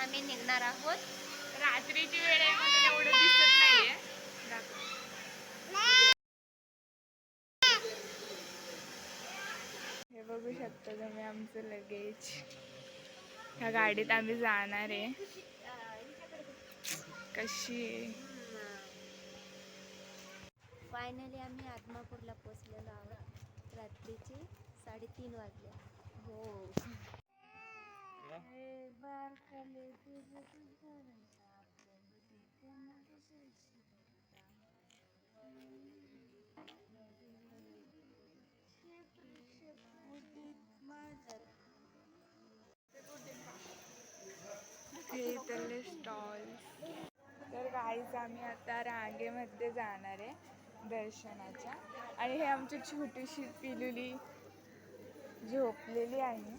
आम्ही निघणार आहोत. रात्रीची वेळ आहे म्हणून एवढं दिसत नाहीये. हे बघू शकता तुम्ही आमचं लगेज. ह्या गाडीत आम्ही जाणार आहे. कशी फायनली आम्ही आदमापूरला पोचलेलो आहोत. रात्रीचे 3:30 वाजले. हो इथले स्टॉल. तर गाईज आम्ही आता रांगेमध्ये जाणार आहे दर्शनाच्या. आणि हे आमची छोटीशी पिलुली झोपलेली आहे.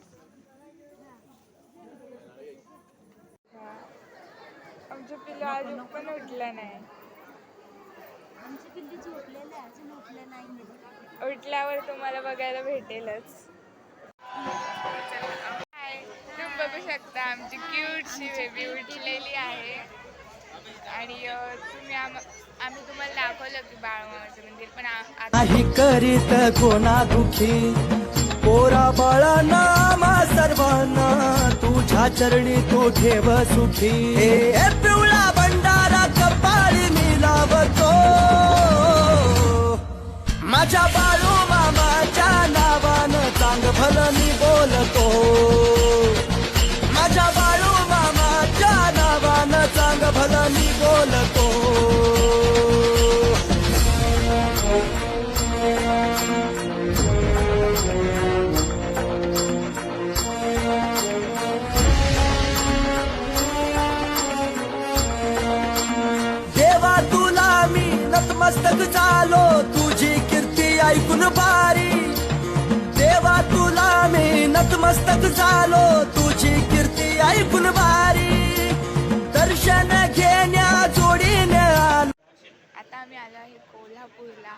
आमचं पिल्लू अजून पण उठलं नाही. आमची पिल्ली झोपलेलं आहे, अजून उठलं नाही. उठल्यावर तुम्हाला बघायला भेटेलच. तुम्ही बघू शकता आमची क्यूटशी बेबी उठलेली आहे. आणि तुम्ही आम्ही तुम्हाला दाखवलं की बाळमामाचं मंदिर, पण काही करीत कोणा दुखी पोरा बाळा नामा सर्वांना तुझ्या चरणी तू ठेव सुखी. हे पिवळा भंडारा कपाळी मी लावतो माझ्या बाळू मामाच्या नावानं चांग भलं मी बोलतो. माझ्या बाळू मामाच्या नावानं चांग भलं मी बोलतो. देवा तुला मी नतमस्तक झालो तुझी कीर्ती ऐकून भारी. देवा तुला मी नतमस्तक झालो तुझी कीर्ती ऐकून भारी. दर्शन घेण्या जोडीने आलो. आता आम्ही आलो आहे कोल्हापूरला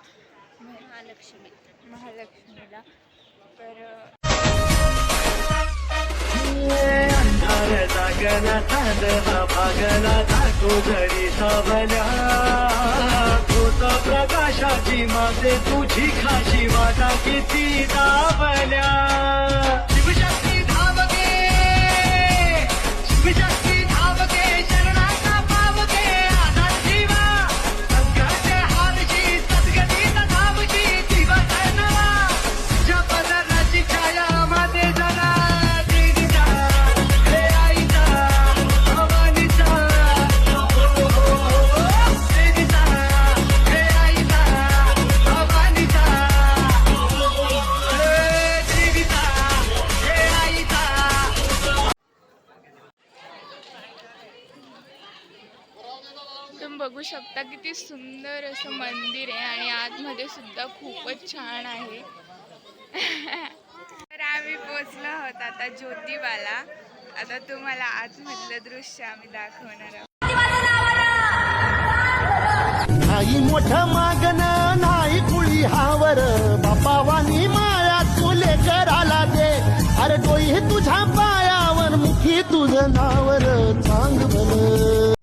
महालक्ष्मीला. तर अंधार जागला चांदला भागला दाखो घरी सावल्या होत प्रकाशाची माझे तुझी खाशी वाटा किती दाबल्या. शिवशक्ती धावगे शिवशक्ती धावगे शरणाचा पावगे आधार जीवा संघाचे हालची सद्गती धावची दिवस नवा तुझ्या पदराची छाया मध्ये जरा तुम्ही बघू शकता किती सुंदर असं मंदिर आहे. आणि आतमध्ये सुद्धा खूपच छान आहे. तर आम्ही पोचलो आहोत आता ज्योतिबाला. आता तुम्हाला आतमधलं दृश्य आम्ही दाखवणार आहोत. नाही मोठं मागणं नाही कुळी हावर बापावानी माया तुले कराला दे. अरे डोई तुझ्या पायावर मुखी तुझं नावर चांग भलं.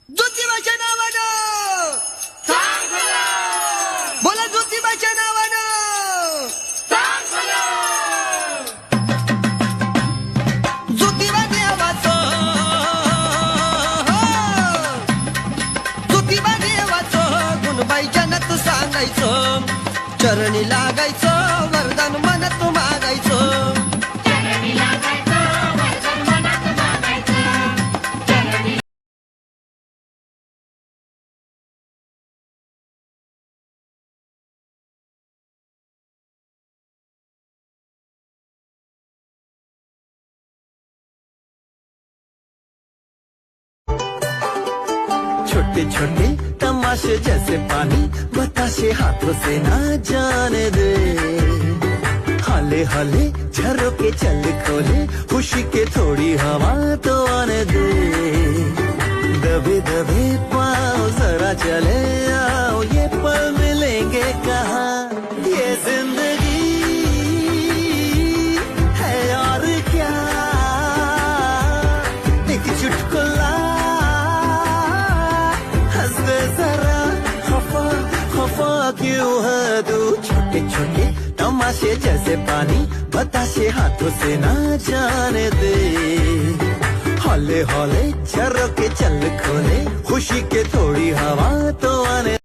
ज्योतिबाच्या नावानं चांग भलं. बोला ज्योतिबाच्या नावानं चांग भलं. ज्योतिबा देवाचं ज्योतिबा देवाचं गुणबाई जनत सांगायचं. चरणी लागायचं वरदान मनत मागायचं. चरणी लागायचं वरदान मनत मागायचं. चरणी छोटे छोटे तमाशे जैसे पानी बताशे हाथों से ना जाने दे. हाले हाले झरोके चल खोले खुशी के थोड़ी हवा तो आने दे. दबे दबे पाँव जरा चले आओ ये पल मिलेंगे कहाँ. ये जिंदगी है और क्या क्यों है तू छोटे छोटे तमाशे जैसे पानी बताशे हाथों से ना जाने दे हौले हौले झरोके चल खोले खुशी के थोड़ी हवा तो आने